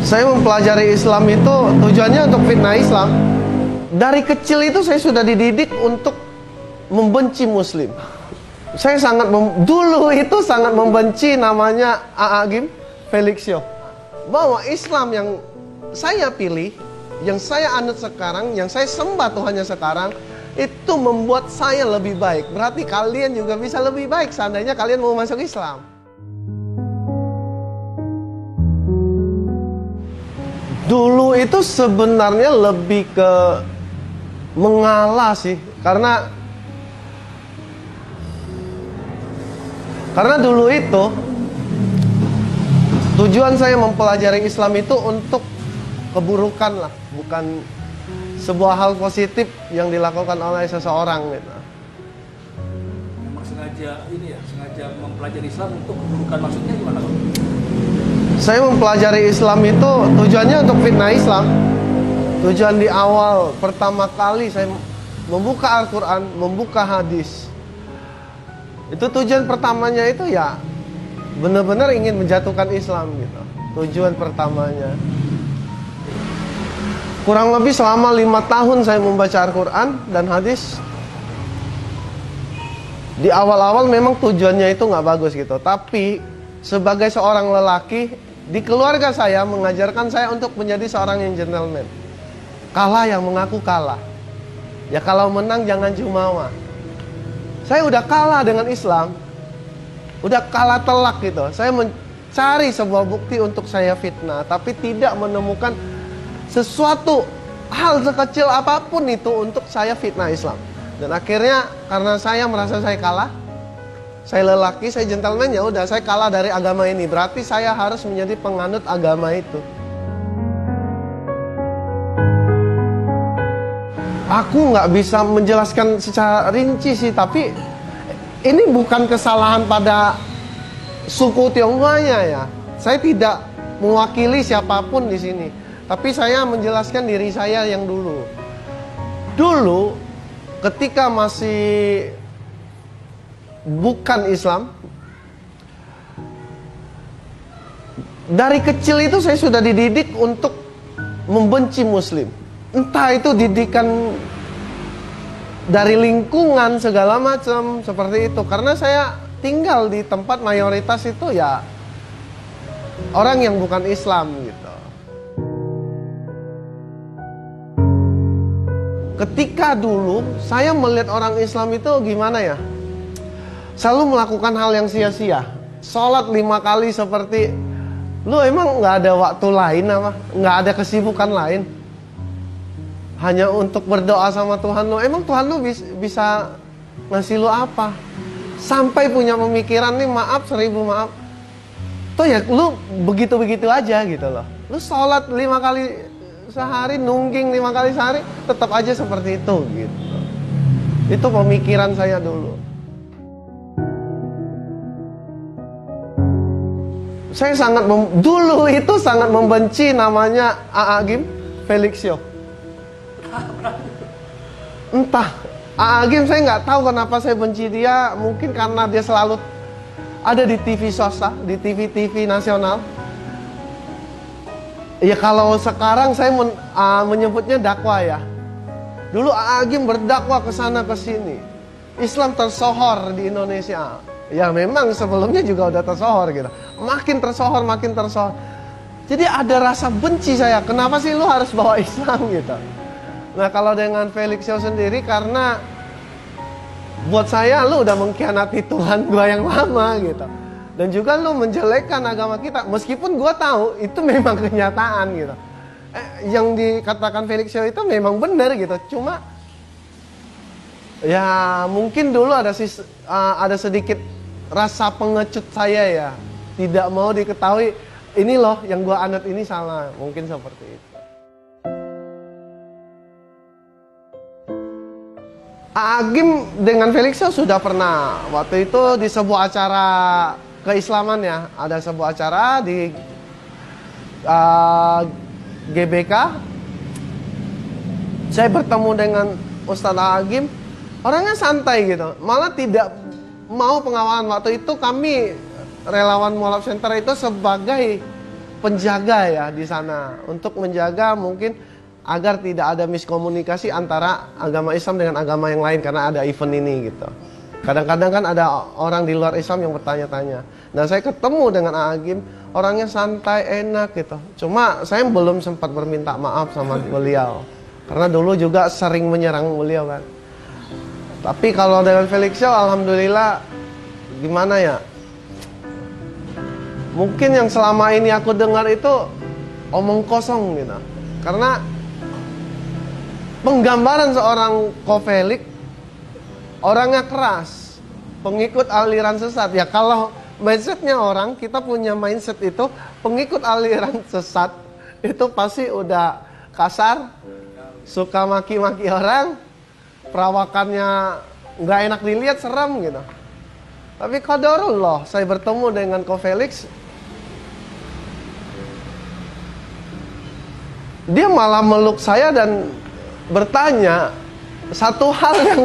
Saya mempelajari Islam itu tujuannya untuk fitnah Islam. Dari kecil itu saya sudah dididik untuk membenci Muslim. Saya dulu itu sangat membenci namanya A'agim Felixio. Bahwa Islam yang saya pilih, yang saya anut sekarang, yang saya sembah Tuhannya sekarang, itu membuat saya lebih baik. Berarti kalian juga bisa lebih baik seandainya kalian mau masuk Islam. Dulu itu sebenarnya lebih ke mengalah sih, karena dulu itu tujuan saya mempelajari Islam itu untuk keburukan lah, bukan sebuah hal positif yang dilakukan oleh seseorang gitu. Memang sengaja mempelajari Islam untuk keburukan, maksudnya gimana? Saya mempelajari Islam itu tujuannya untuk fitnah Islam. Tujuan di awal pertama kali saya membuka Al-Quran, membuka hadis, itu tujuan pertamanya itu ya benar-benar ingin menjatuhkan Islam gitu. Tujuan pertamanya. Kurang lebih selama 5 tahun saya membaca Al-Quran dan hadis. Di awal-awal memang tujuannya itu nggak bagus gitu. Tapi sebagai seorang lelaki, di keluarga saya mengajarkan saya untuk menjadi seorang yang gentleman. Kalah yang mengaku kalah. Ya kalau menang jangan jumawa. Saya udah kalah dengan Islam, udah kalah telak gitu. Saya mencari sebuah bukti untuk saya fitnah, tapi tidak menemukan sesuatu hal sekecil apapun itu untuk saya fitnah Islam. Dan akhirnya karena saya merasa saya kalah, saya lelaki, saya gentleman, ya udah saya kalah dari agama ini. Berarti saya harus menjadi penganut agama itu. Aku nggak bisa menjelaskan secara rinci sih, tapi ini bukan kesalahan pada suku Tionghoanya ya. Saya tidak mewakili siapapun di sini, tapi saya menjelaskan diri saya yang dulu. Dulu, ketika masih bukan Islam, dari kecil itu saya sudah dididik untuk membenci Muslim. Entah itu didikan dari lingkungan segala macam seperti itu. Karena saya tinggal di tempat mayoritas itu ya orang yang bukan Islam gitu. Ketika dulu saya melihat orang Islam itu gimana ya, selalu melakukan hal yang sia-sia. Sholat 5 kali seperti, lu emang gak ada waktu lain apa? Gak ada kesibukan lain? Hanya untuk berdoa sama Tuhan lu. Emang Tuhan lu bisa ngasih lu apa? Sampai punya pemikiran nih, maaf 1000 maaf, tuh ya lu begitu-begitu aja gitu loh. Lu sholat 5 kali sehari, nungging 5 kali sehari, tetap aja seperti itu gitu. Itu pemikiran saya dulu. Saya dulu itu sangat membenci namanya A'agim Felixio. Entah, A'agim saya nggak tahu kenapa saya benci dia. Mungkin karena dia selalu ada di TV swasta, di TV nasional. Ya kalau sekarang saya menyebutnya dakwah ya. Dulu A'agim berdakwah ke sana ke sini. Islam tersohor di Indonesia. Ya memang sebelumnya juga udah tersohor gitu. Makin tersohor. Jadi ada rasa benci saya. Kenapa sih lu harus bawa Islam gitu? Nah kalau dengan Felixio sendiri, karena buat saya lu udah mengkhianati Tuhan gua yang lama gitu. Dan juga lu menjelekkan agama kita. Meskipun gua tahu itu memang kenyataan gitu. Yang dikatakan Felixio itu memang benar gitu. Cuma ya mungkin dulu ada sedikit rasa pengecut saya ya. Tidak mau diketahui, ini loh yang gua anut ini salah. Mungkin seperti itu. A'agim dengan Felixio sudah pernah. Waktu itu di sebuah acara keislaman ya. Ada sebuah acara di GBK. Saya bertemu dengan Ustadz A'agim. Orangnya santai gitu. Malah tidak mau pengawalan. Waktu itu kami relawan Mualaf Center itu sebagai penjaga ya di sana, untuk menjaga mungkin agar tidak ada miskomunikasi antara agama Islam dengan agama yang lain karena ada event ini gitu. Kadang-kadang kan ada orang di luar Islam yang bertanya-tanya. Nah, saya ketemu dengan Agim, orangnya santai, enak gitu. Cuma saya belum sempat berminta maaf sama beliau karena dulu juga sering menyerang beliau kan. Tapi kalau dengan Felix Show, alhamdulillah, gimana ya? Mungkin yang selama ini aku dengar itu omong kosong gitu. Karena penggambaran seorang Ko Felix, orangnya keras, pengikut aliran sesat. Ya kalau mindsetnya orang, kita punya mindset itu, pengikut aliran sesat, itu pasti udah kasar, suka maki-maki orang, perawakannya nggak enak dilihat, seram gitu. Tapi qadarullah, saya bertemu dengan Ko Felix, dia malah meluk saya dan bertanya satu hal yang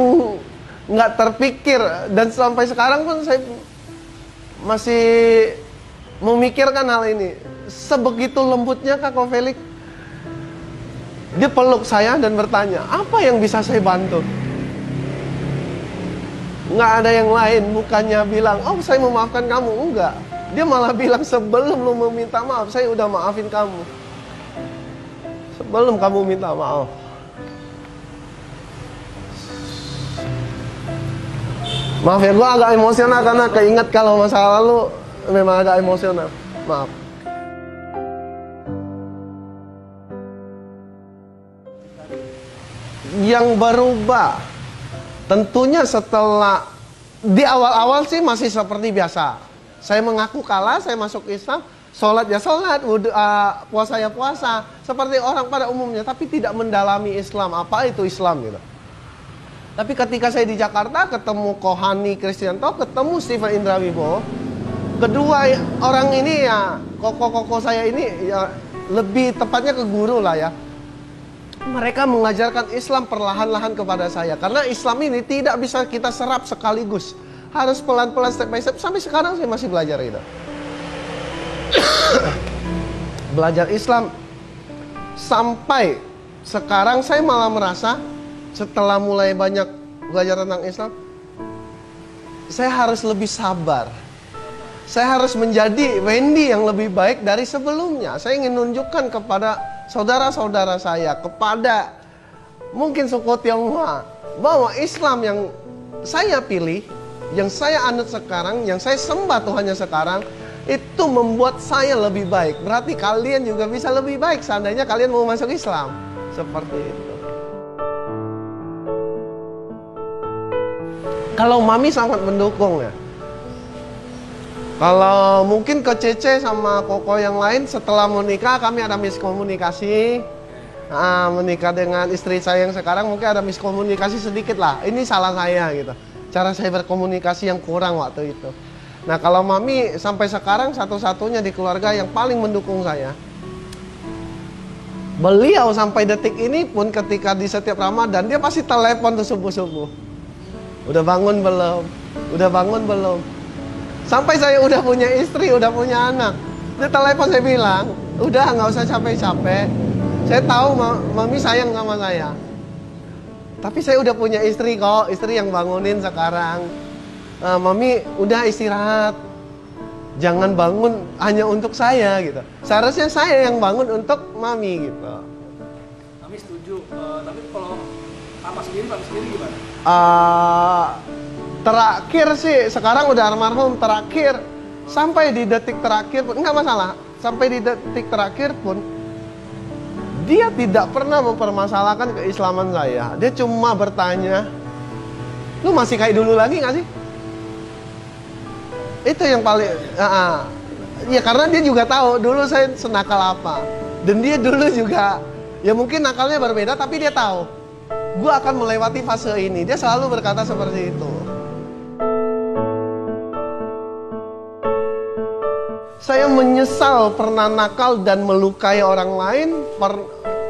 nggak terpikir, dan sampai sekarang pun saya masih memikirkan hal ini. Sebegitu lembutnya Kak Ko Felix, dia peluk saya dan bertanya, apa yang bisa saya bantu? Nggak ada yang lain, bukannya bilang, oh saya memaafkan kamu, enggak. Dia malah bilang, sebelum lu meminta maaf, saya udah maafin kamu. Sebelum kamu minta maaf. Maaf ya, gue agak emosional karena keinget kalau masa lalu memang agak emosional. Maaf. Yang berubah tentunya setelah, di awal-awal sih masih seperti biasa. Saya mengaku kalah, saya masuk Islam, sholat ya sholat, puasa ya puasa, seperti orang pada umumnya, tapi tidak mendalami Islam, apa itu Islam gitu. Tapi ketika saya di Jakarta ketemu Kohani Kristianto, ketemu Steven Indra Wibowo, kedua orang ini ya, koko-koko saya ini ya, lebih tepatnya ke guru lah ya. Mereka mengajarkan Islam perlahan-lahan kepada saya. Karena Islam ini tidak bisa kita serap sekaligus. Harus pelan-pelan, step by step. Sampai sekarang saya masih belajar itu. Belajar Islam. Sampai sekarang saya malah merasa, setelah mulai banyak belajar tentang Islam, saya harus lebih sabar. Saya harus menjadi Wendy yang lebih baik dari sebelumnya. Saya ingin menunjukkan kepada saudara-saudara saya, kepada mungkin suku Tionghoa, bahwa Islam yang saya pilih, yang saya anut sekarang, yang saya sembah Tuhannya sekarang, itu membuat saya lebih baik. Berarti kalian juga bisa lebih baik seandainya kalian mau masuk Islam. Seperti itu. Kalau Mami sangat mendukung ya. Kalau mungkin ke Cece sama Koko yang lain, setelah menikah kami ada miskomunikasi. Menikah dengan istri saya yang sekarang mungkin ada miskomunikasi sedikit lah. Ini salah saya gitu. Cara saya berkomunikasi yang kurang waktu itu. Nah kalau Mami sampai sekarang satu-satunya di keluarga yang paling mendukung saya. Beliau sampai detik ini pun ketika di setiap Ramadan dia pasti telepon tuh subuh-subuh. Udah bangun belum? Udah bangun belum? Sampai saya udah punya istri, udah punya anak, dia telepon, saya bilang, udah nggak usah capek-capek. Saya tahu Mami sayang sama saya. Tapi saya udah punya istri kok, istri yang bangunin sekarang. Mami udah istirahat, jangan bangun hanya untuk saya gitu. Seharusnya saya yang bangun untuk Mami gitu. Kami setuju, tapi kalau Mami sendiri gimana? Terakhir sih, sekarang udah almarhum, terakhir sampai di detik terakhir pun nggak masalah. Sampai di detik terakhir pun dia tidak pernah mempermasalahkan keislaman saya. Dia cuma bertanya, lu masih kayak dulu lagi nggak sih? Itu yang paling ya karena dia juga tahu dulu saya senakal apa. Dan dia dulu juga, ya mungkin nakalnya berbeda, tapi dia tahu gue akan melewati fase ini. Dia selalu berkata seperti itu. Saya menyesal pernah nakal dan melukai orang lain,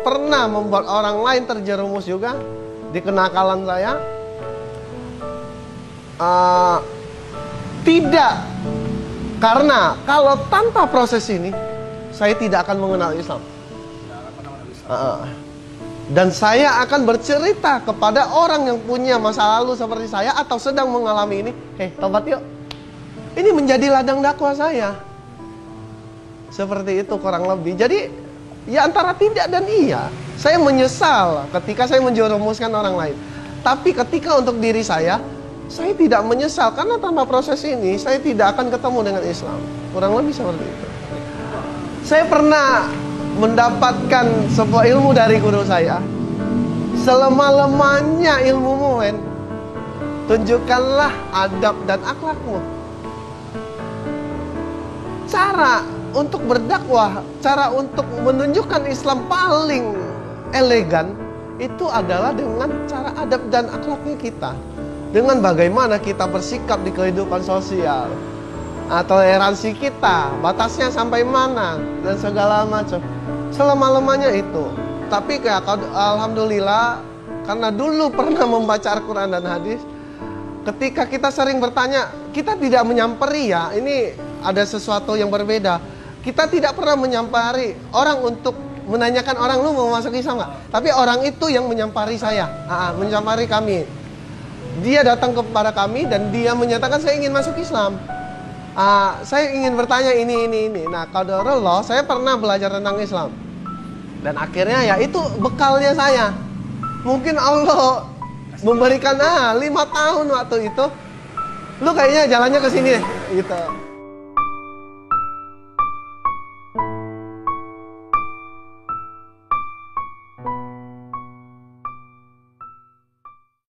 pernah membuat orang lain terjerumus juga di kenakalan saya. Tidak, karena kalau tanpa proses ini, saya tidak akan mengenal Islam. Tidak akan pernah mengenal Islam. Dan saya akan bercerita kepada orang yang punya masa lalu seperti saya atau sedang mengalami ini, tobat yuk. Ini menjadi ladang dakwah saya. Seperti itu kurang lebih. Jadi ya antara tidak dan iya. Saya menyesal ketika saya menjerumuskan orang lain. Tapi ketika untuk diri saya tidak menyesal karena tanpa proses ini saya tidak akan ketemu dengan Islam. Kurang lebih seperti itu. Saya pernah mendapatkan sebuah ilmu dari guru saya. Selemah-lemahnya ilmumu, tunjukkanlah adab dan akhlakmu. Cara untuk berdakwah, cara untuk menunjukkan Islam paling elegan itu adalah dengan cara adab dan akhlaknya kita. Dengan bagaimana kita bersikap di kehidupan sosial, toleransi kita, batasnya sampai mana, dan segala macam. Selemah-lemahnya itu. Tapi alhamdulillah, karena dulu pernah membaca Al-Quran dan hadis, ketika kita sering bertanya, kita tidak menyamperi ya, ini ada sesuatu yang berbeda. Kita tidak pernah menyampari orang untuk menanyakan orang, lu mau masuk Islam nggak? Tapi orang itu yang menyampari saya, menyampari kami. Dia datang kepada kami dan dia menyatakan saya ingin masuk Islam. Saya ingin bertanya ini. Nah, qadarullah, saya pernah belajar tentang Islam. Dan akhirnya ya itu bekalnya saya. Mungkin Allah memberikan 5 tahun waktu itu. Lu kayaknya jalannya ke sini deh, gitu.